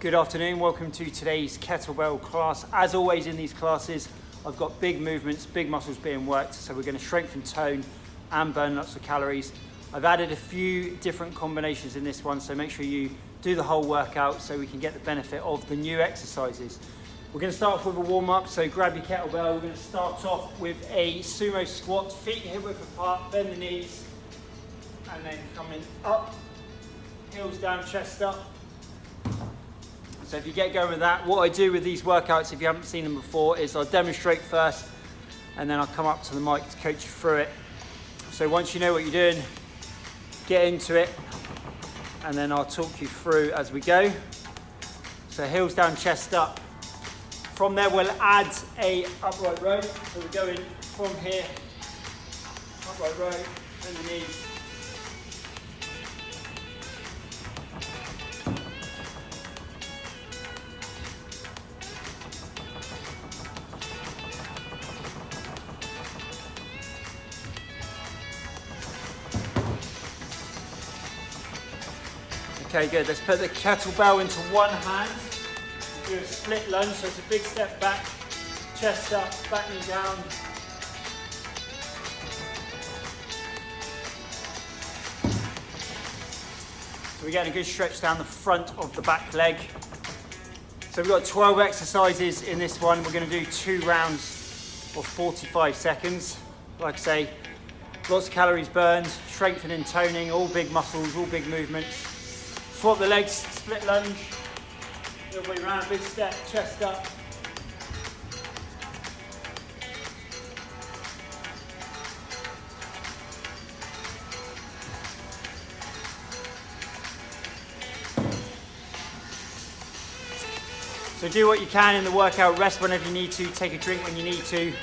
Good afternoon, welcome to today's kettlebell class. As always in these classes, I've got big movements, big muscles being worked, so we're going to strengthen tone and burn lots of calories. I've added a few different combinations in this one, so make sure you do the whole workout so we can get the benefit of the new exercises. We're going to start off with a warm-up, so grab your kettlebell. We're going to start off with a sumo squat, feet hip width apart, bend the knees, and then coming up, heels down, chest up. So if you get going with that, what I do with these workouts, if you haven't seen them before, is I'll demonstrate first, and then I'll come up to the mic to coach you through it. So once you know what you're doing, get into it, and then I'll talk you through as we go. So heels down, chest up. From there, we'll add a upright row. So we're going from here, upright row, bend the knees. Okay, good. Let's put the kettlebell into one hand. Do a split lunge, so it's a big step back, chest up, back knee down. So we're getting a good stretch down the front of the back leg. So we've got 12 exercises in this one. We're going to do 2 rounds of 45 seconds. Like I say, lots of calories burned, strengthening, toning, all big muscles, all big movements. Swap the legs, split lunge, the other way around, big step, chest up. So do what you can in the workout, rest whenever you need to, take a drink when you need to.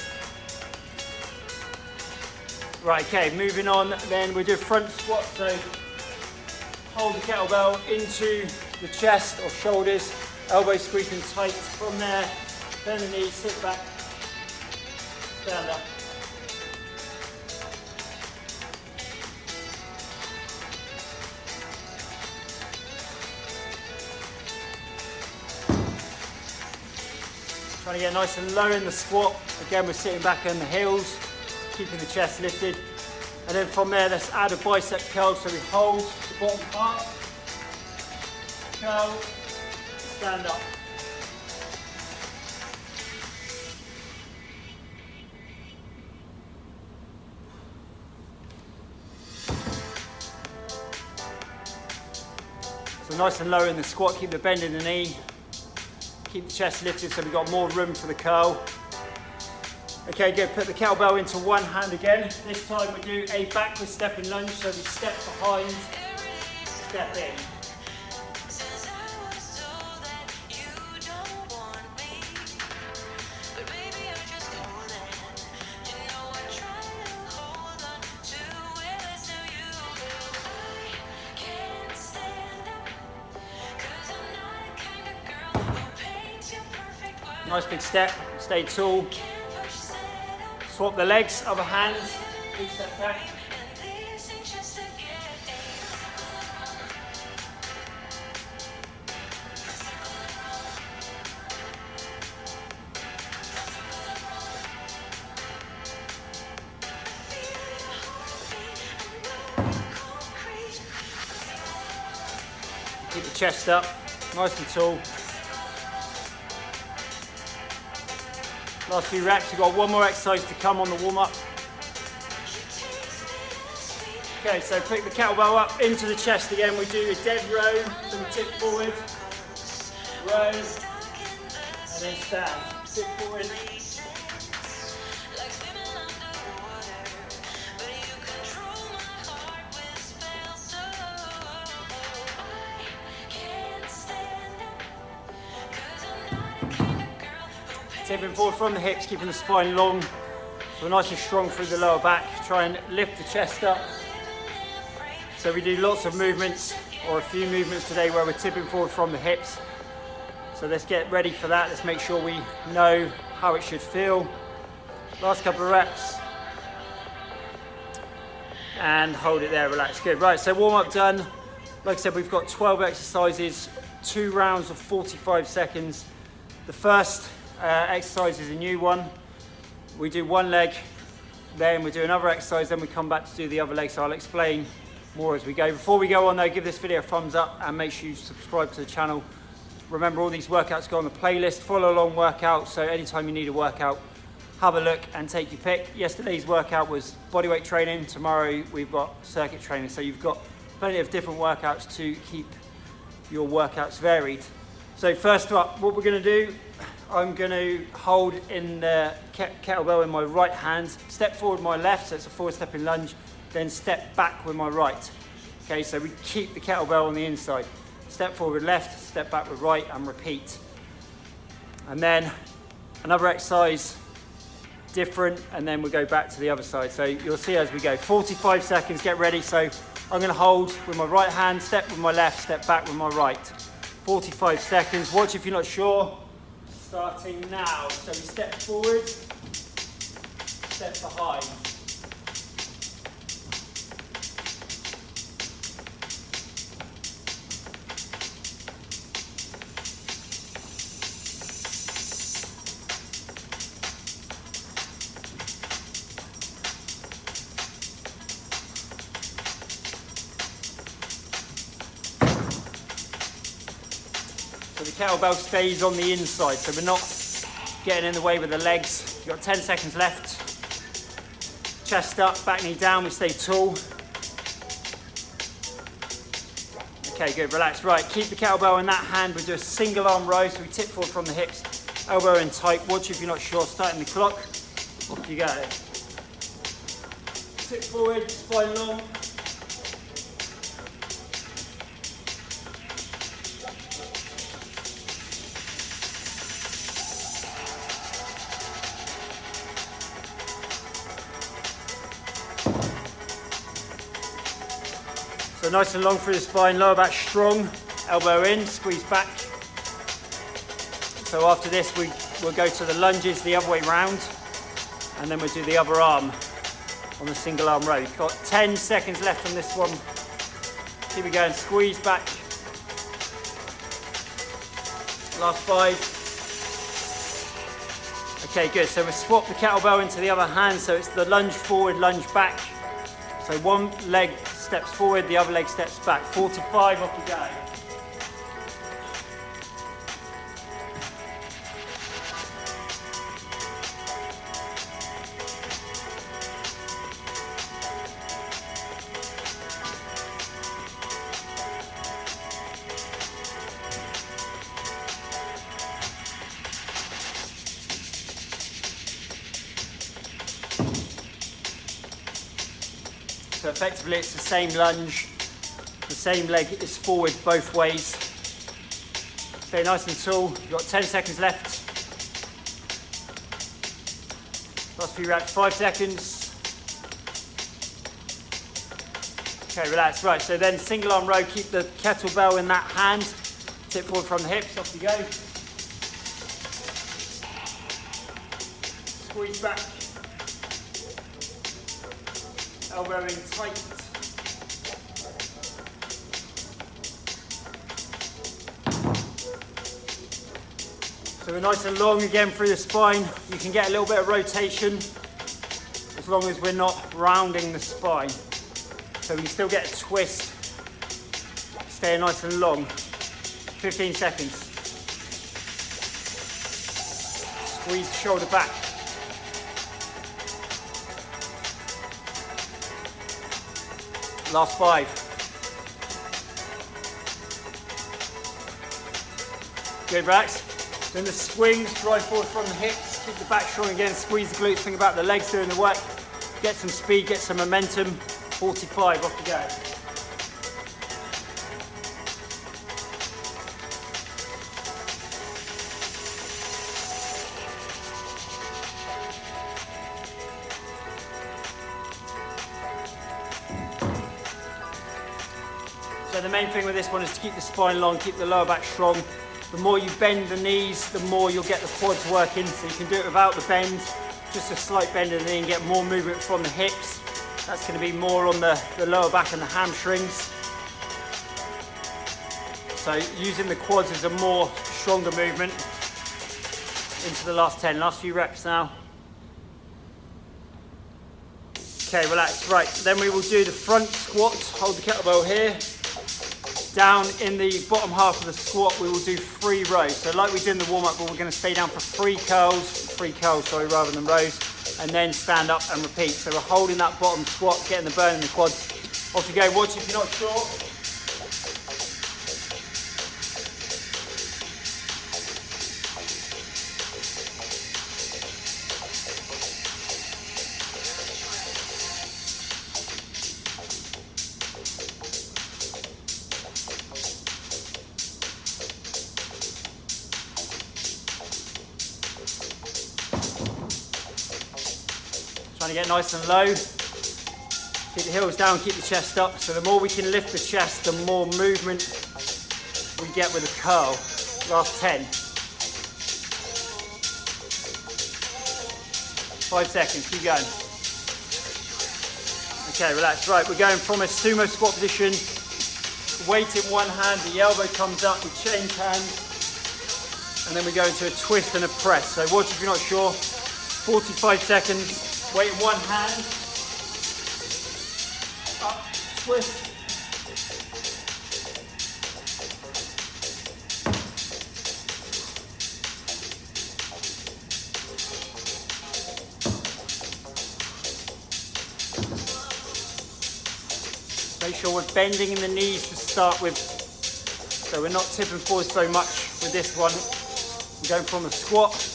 Right, okay, moving on, then we'll do a front squat, so hold the kettlebell into the chest or shoulders, elbows squeezing tight. From there, bend the knees, sit back, stand up. Trying to get nice and low in the squat. Again, we're sitting back on the heels, keeping the chest lifted. And then from there, let's add a bicep curl. So we hold the bottom part, curl, stand up. So nice and low in the squat, keep the bend in the knee, keep the chest lifted so we've got more room for the curl. Okay, good. Put the kettlebell into one hand again. This time we do a backward step and lunge, so we step behind, step in. Nice big step, stay tall. Swap the legs, other hand, big step back. Keep the chest up, nice and tall. Last few reps, we've got one more exercise to come on the warm-up. Okay, so pick the kettlebell up into the chest again. We do a dead row, so we tip forward, row, and then stand. Tip forward. Tipping forward from the hips, keeping the spine long, so we're nice and strong through the lower back. Try and lift the chest up. So we do lots of movements, or a few movements today where we're tipping forward from the hips. So let's get ready for that. Let's make sure we know how it should feel. Last couple of reps. And hold it there, relax, good. Right, so warm up done. Like I said, we've got 12 exercises 2 rounds of 45 seconds. The first exercise is a new one. We do one leg, then we do another exercise, then we come back to do the other leg. So I'll explain more as we go. Before we go on though, give this video a thumbs up and make sure you subscribe to the channel. Remember, all these workouts go on the playlist, follow along workout, so anytime you need a workout, have a look and take your pick. Yesterday's workout was bodyweight training. Tomorrow we've got circuit training. So you've got plenty of different workouts to keep your workouts varied. So first up, what we're gonna do, I'm gonna hold in the kettlebell in my right hand, step forward with my left, so it's a forward stepping lunge, then step back with my right. Okay, so we keep the kettlebell on the inside. Step forward with left, step back with right, and repeat. And then another exercise, different, and then we'll go back to the other side. So you'll see as we go. 45 seconds, get ready. So I'm gonna hold with my right hand, step with my left, step back with my right. 45 seconds, watch if you're not sure. Starting now. So we step forward, step behind. So the kettlebell stays on the inside, so we're not getting in the way with the legs. You've got 10 seconds left. Chest up, back knee down, we stay tall. Okay, good, relax. Right, keep the kettlebell in that hand. We do a single arm row, so we tip forward from the hips, elbow in tight. Watch if you're not sure, starting the clock. Off you go. Tip forward, spine long. So nice and long through the spine, lower back strong, elbow in, squeeze back. So after this, we'll go to the lunges the other way round, and then we'll do the other arm on the single arm row. You've got 10 seconds left on this one. Keep it going, squeeze back. Last 5. Okay, good. So we'll swap the kettlebell into the other hand, so it's the lunge forward, lunge back. So one leg steps forward, the other leg steps back. 45, off you go. So effectively it's the same lunge, the same leg is forward both ways. Stay nice and tall, you've got 10 seconds left. Last few reps, 5 seconds. Okay, relax, right, so then single arm row, keep the kettlebell in that hand, tip forward from the hips, off you go. Squeeze back. Elbow in tight. So we're nice and long again through the spine. You can get a little bit of rotation as long as we're not rounding the spine. So we can still get a twist. Stay nice and long. 15 seconds. Squeeze the shoulder back. Last 5. Good, relax. Then the swings, drive forward from the hips, keep the back strong again, squeeze the glutes, think about the legs doing the work. Get some speed, get some momentum. 45, off you go. So the main thing with this one is to keep the spine long, keep the lower back strong. The more you bend the knees, the more you'll get the quads working. So you can do it without the bend, just a slight bend in the knee and get more movement from the hips. That's going to be more on the lower back and the hamstrings. So using the quads is a more stronger movement. Into the last 10, last few reps now. Okay, relax. Right, then we will do the front squat. Hold the kettlebell here. Down in the bottom half of the squat, we will do 3 rows. So like we did in the warm-up, but we're going to stay down for 3 curls, rather than rows, and then stand up and repeat. So we're holding that bottom squat, getting the burn in the quads. Off you go. Watch if you're not sure. Trying to get nice and low. Keep the heels down, keep the chest up. So the more we can lift the chest, the more movement we get with a curl. Last 10. 5 seconds, keep going. Okay, relax. Right, we're going from a sumo squat position. Weight in one hand, the elbow comes up, we change hands. And then we go into a twist and a press. So watch if you're not sure. 45 seconds. Weight in one hand, up, twist. Make sure we're bending in the knees to start with, so we're not tipping forward so much with this one. We're going from a squat,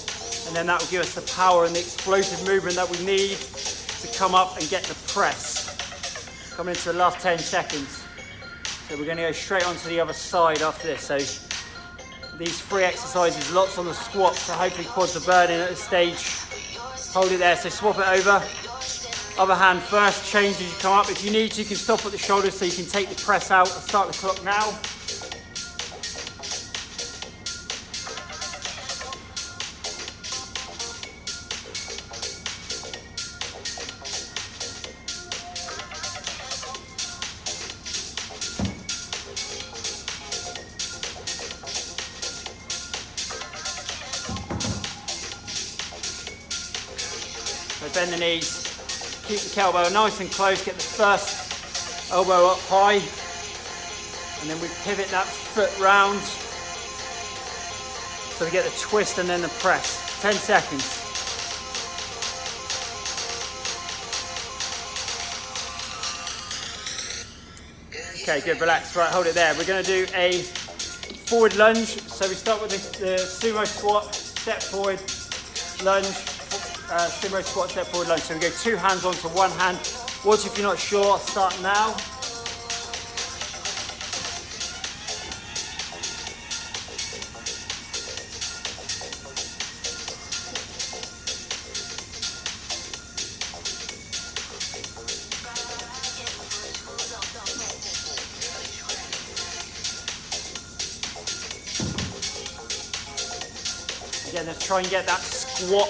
and then that will give us the power and the explosive movement that we need to come up and get the press. Coming into the last 10 seconds. So we're going to go straight onto the other side after this. So these 3 exercises, lots on the squat, so hopefully quads are burning at this stage. Hold it there, so swap it over. Other hand first, change as you come up. If you need to, you can stop at the shoulders so you can take the press out and start the clock now. So bend the knees, keep the kettlebell nice and close, get the first elbow up high, and then we pivot that foot round so we get the twist and then the press. 10 seconds. Okay, good, relax. Right, hold it there. We're going to do a forward lunge. So we start with the sumo squat, step forward, lunge, sumo squat, step forward, lunge. So we go 2 hands onto 1 hand. Watch if you're not sure, start now. Again, let's try and get that squat,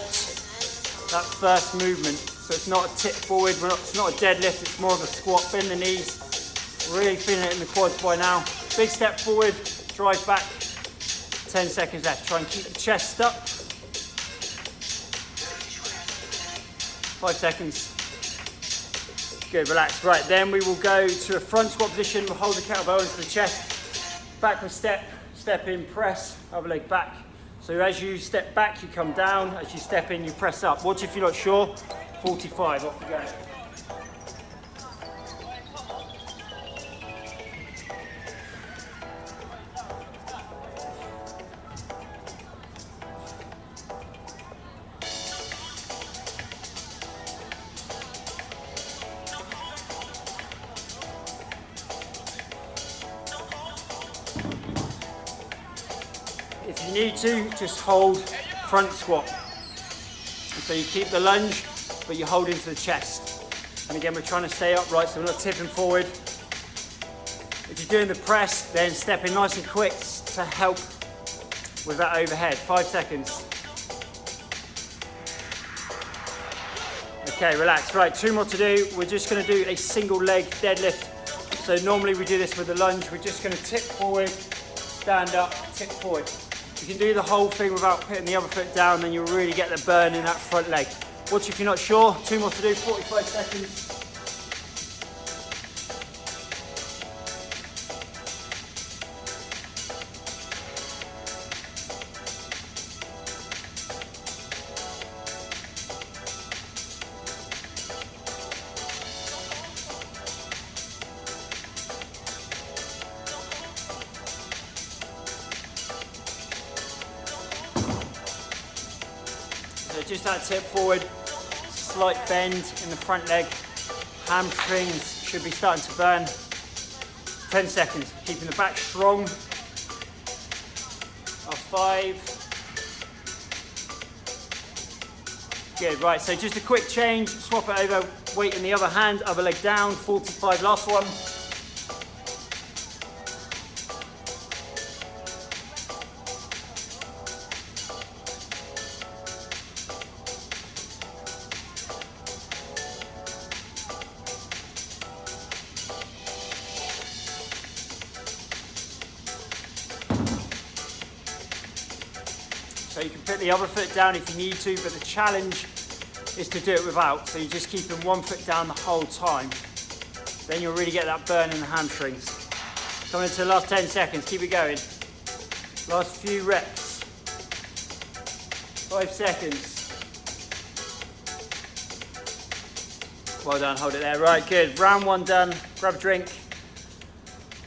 that first movement. So it's not a tip forward, it's not a deadlift, it's more of a squat. Bend the knees, really feeling it in the quads by now. Big step forward, drive back, 10 seconds left. Try and keep the chest up. 5 seconds. Good, relax. Right, then we will go to a front squat position. We'll hold the kettlebell into the chest. Backward step, step in, press, other leg back. So as you step back, you come down. As you step in, you press up. Watch if you're not sure. 45, off you go. If you need to, just hold front squat. And so you keep the lunge, but you hold into the chest. And again, we're trying to stay upright, so we're not tipping forward. If you're doing the press, then step in nice and quick to help with that overhead. 5 seconds. Okay, relax. Right, 2 more to do. We're just gonna do a single leg deadlift. So normally we do this with the lunge. We're just gonna tip forward, stand up, tip forward. You can do the whole thing without putting the other foot down, then you'll really get the burn in that front leg. Watch if you're not sure. 2 more to do, 45 seconds. So just that tip forward, slight bend in the front leg, hamstrings should be starting to burn. 10 seconds, keeping the back strong. 5. Good, right, so just a quick change, swap it over, weight in the other hand, other leg down, 45, last one. So you can put the other foot down if you need to, but the challenge is to do it without. So you're just keeping one foot down the whole time. Then you'll really get that burn in the hamstrings. Coming into the last 10 seconds, keep it going. Last few reps. 5 seconds. Well done, hold it there. Right, good. Round 1 done. Grab a drink.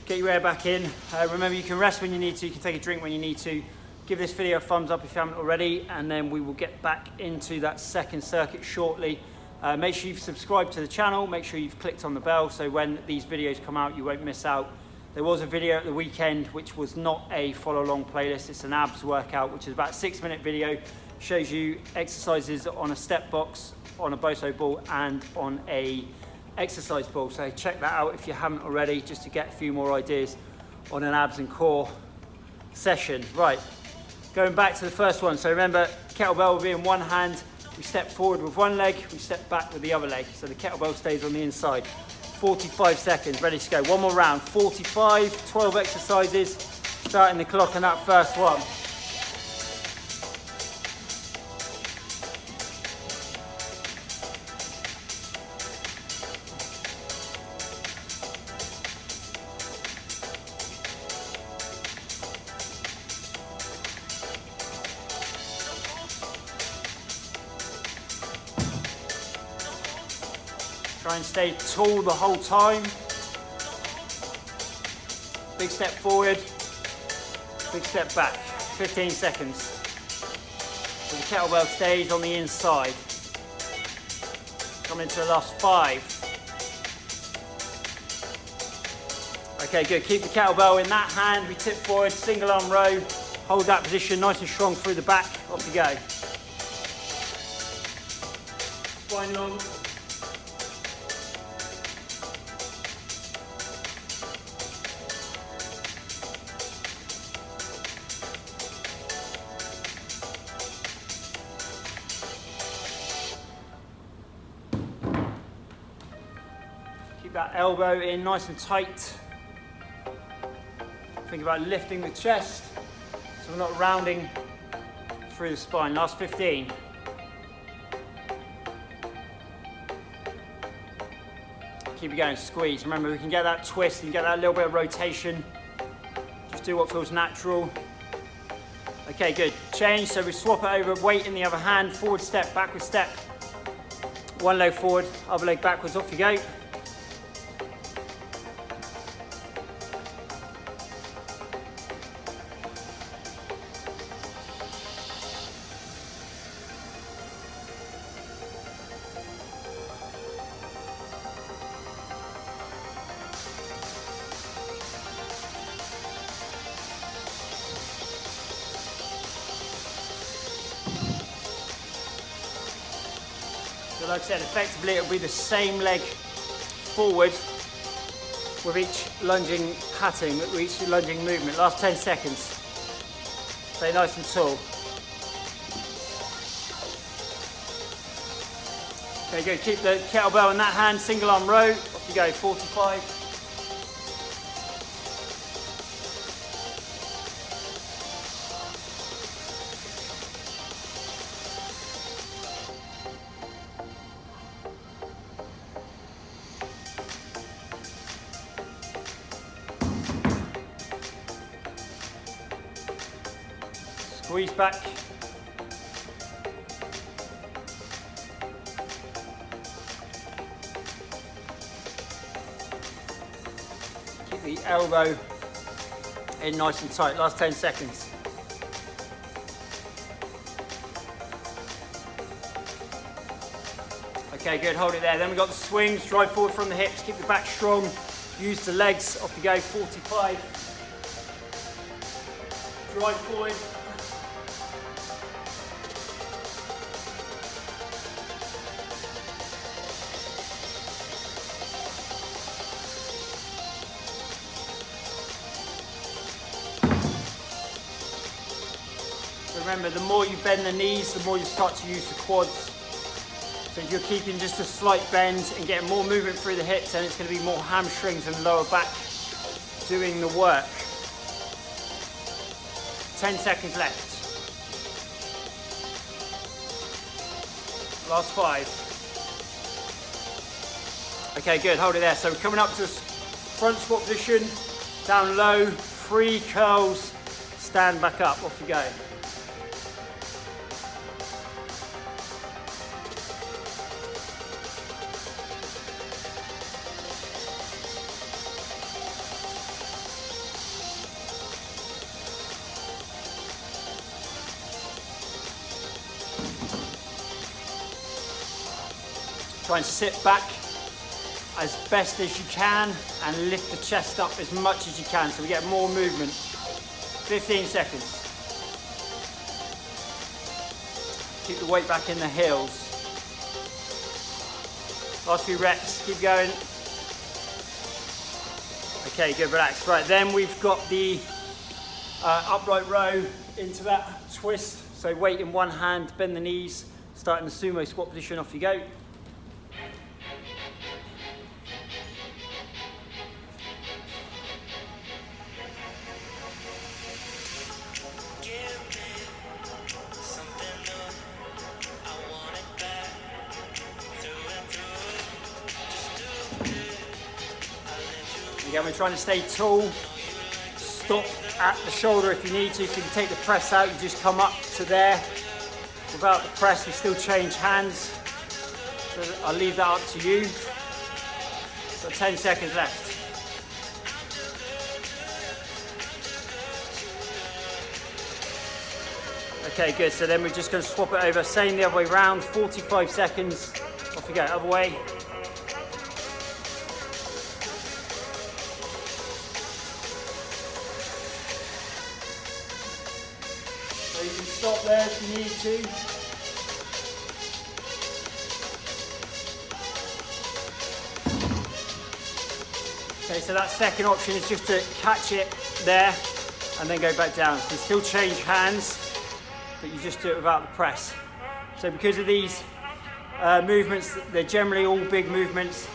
Get your air back in. Remember, you can rest when you need to, you can take a drink when you need to. Give this video a thumbs up if you haven't already, and then we will get back into that second circuit shortly. Make sure you've subscribed to the channel, make sure you've clicked on the bell so when these videos come out you won't miss out. There was a video at the weekend which was not a follow along playlist, it's an abs workout which is about a 6-minute video, shows you exercises on a step box, on a boso ball and on a exercise ball. So check that out if you haven't already, just to get a few more ideas on an abs and core session. Right. Going back to the first one, so remember, kettlebell will be in one hand, we step forward with one leg, we step back with the other leg, so the kettlebell stays on the inside. 45 seconds, ready to go. One more round, 45, 12 exercises, starting the clock on that first one. Try and stay tall the whole time. Big step forward, big step back. 15 seconds. So the kettlebell stays on the inside. Coming to the last 5. Okay, good. Keep the kettlebell in that hand. We tip forward, single arm row. Hold that position nice and strong through the back. Off you go. Spine long. Keep that elbow in nice and tight. Think about lifting the chest so we're not rounding through the spine. Last 15. Keep it going, squeeze. Remember, we can get that twist and get that little bit of rotation. Just do what feels natural. Okay, good. Change, so we swap it over, weight in the other hand, forward step, backward step. One leg forward, other leg backwards, off you go. So like I said, effectively it'll be the same leg forward with each lunging pattern, with each lunging movement. Last 10 seconds. Stay nice and tall. Okay, good. Keep the kettlebell in that hand, single arm row. Off you go, 45. Squeeze back. Keep the elbow in nice and tight. Last 10 seconds. Okay, good, hold it there. Then we've got the swings, drive forward from the hips, keep the back strong, use the legs, off you go, 45. Drive forward. Remember, the more you bend the knees, the more you start to use the quads. So if you're keeping just a slight bend and getting more movement through the hips, then it's going to be more hamstrings and lower back doing the work. 10 seconds left. Last 5. Okay, good, hold it there. So we're coming up to front squat position, down low, 3 curls, stand back up, off you go. Try and sit back as best as you can and lift the chest up as much as you can so we get more movement. 15 seconds. Keep the weight back in the heels. Last few reps, keep going. Okay, good, relax. Right, then we've got the upright row into that twist. So weight in one hand, bend the knees, start in the sumo squat position, off you go. Again, we're trying to stay tall. Stop at the shoulder if you need to. So you can take the press out, you just come up to there. Without the press, we still change hands. So I'll leave that up to you. So 10 seconds left. Okay, good. So then we're just going to swap it over. Same the other way around. 45 seconds. Off we go, other way. So you can stop there if you need to. Okay, so that second option is just to catch it there and then go back down. So you still change hands, but you just do it without the press. So because of these movements, they're generally all big movements.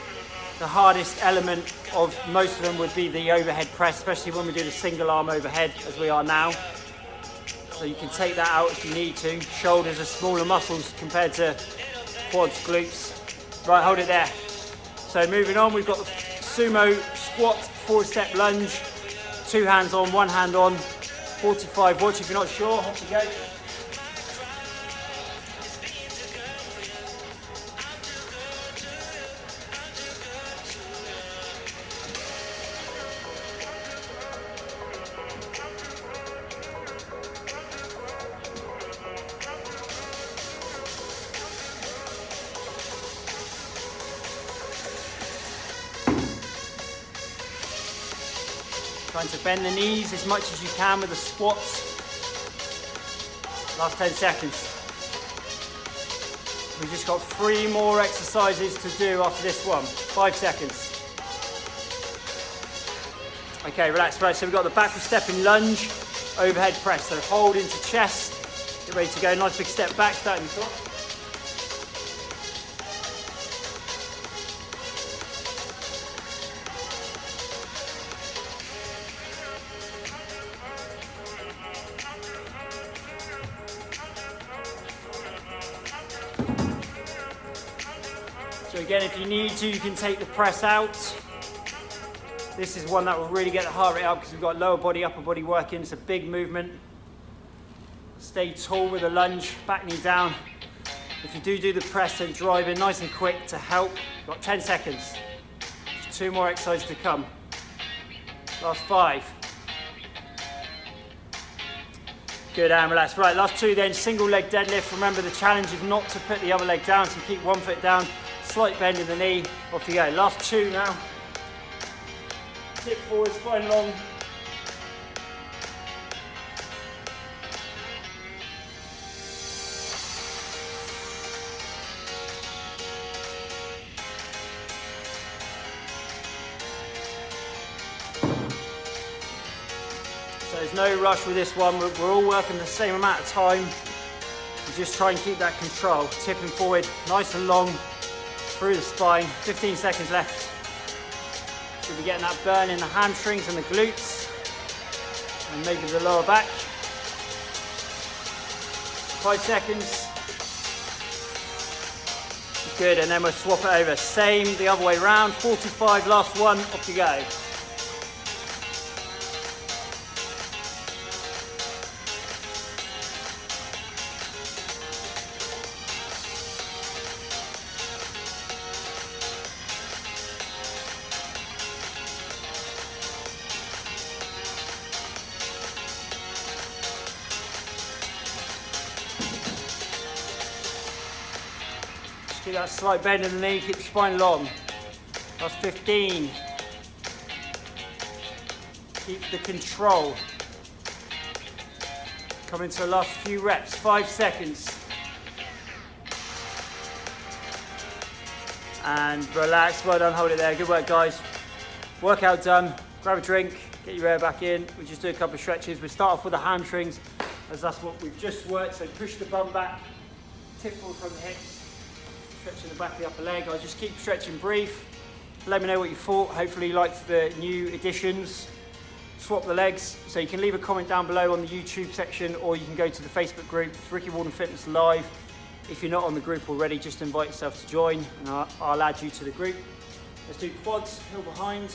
The hardest element of most of them would be the overhead press, especially when we do the single arm overhead as we are now. So you can take that out if you need to. Shoulders are smaller muscles compared to quads, glutes. Right, hold it there. So moving on, we've got the sumo squat, 4-step lunge, 2 hands on, 1 hand on, 45. Watch if you're not sure, off you go. Trying to bend the knees as much as you can with the squats. Last 10 seconds. We've just got 3 more exercises to do after this one. 5 seconds. Okay, relax. Right, so we've got the backward stepping lunge, overhead press. So hold into chest. Get ready to go. Nice big step back, starting the top. So again, if you need to, you can take the press out. This is one that will really get the heart rate up because we've got lower body, upper body working. It's a big movement. Stay tall with a lunge, back knee down. If you do the press, then drive in nice and quick to help. Got 10 seconds. Just 2 more exercises to come. Last 5. Good, and relax. Right, last 2 then, single leg deadlift. Remember, the challenge is not to put the other leg down, so keep one foot down, slight bend in the knee. Off you go. Last 2 now. Tip forward, spine long. So there's no rush with this one. We're all working the same amount of time. You just try and keep that control. Tipping forward, nice and long, through the spine. 15 seconds left. Should be getting that burn in the hamstrings and the glutes, and maybe the lower back. 5 seconds. Good, and then we'll swap it over. Same the other way around. 45, last one, off you go. Keep that slight bend in the knee, keep the spine long. Last 15. Keep the control. Coming to the last few reps, 5 seconds. And relax, well done, hold it there. Good work, guys. Workout done, grab a drink, get your air back in. We just do a couple of stretches. We start off with the hamstrings, as that's what we've just worked. So push the bum back, tip forward from the hips. Stretching the back of the upper leg. I'll just keep stretching brief. Let me know what you thought. Hopefully you liked the new additions. Swap the legs. So you can leave a comment down below on the YouTube section, or you can go to the Facebook group. It's Ricky Walden Fitness Live. If you're not on the group already, just invite yourself to join and I'll add you to the group. Let's do quads, heel behind.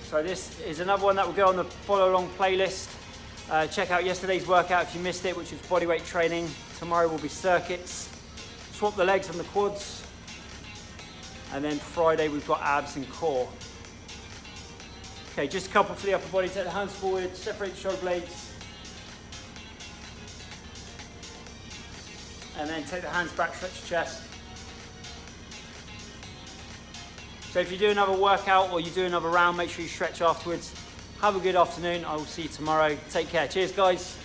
So this is another one that will go on the follow along playlist. Check out yesterday's workout if you missed it, which was bodyweight training. Tomorrow will be circuits. Swap the legs on the quads. And then Friday we've got abs and core. Okay, just a couple for the upper body. Take the hands forward, separate the shoulder blades. And then take the hands back, stretch your chest. So if you do another workout or you do another round, make sure you stretch afterwards. Have a good afternoon. I will see you tomorrow. Take care. Cheers, guys.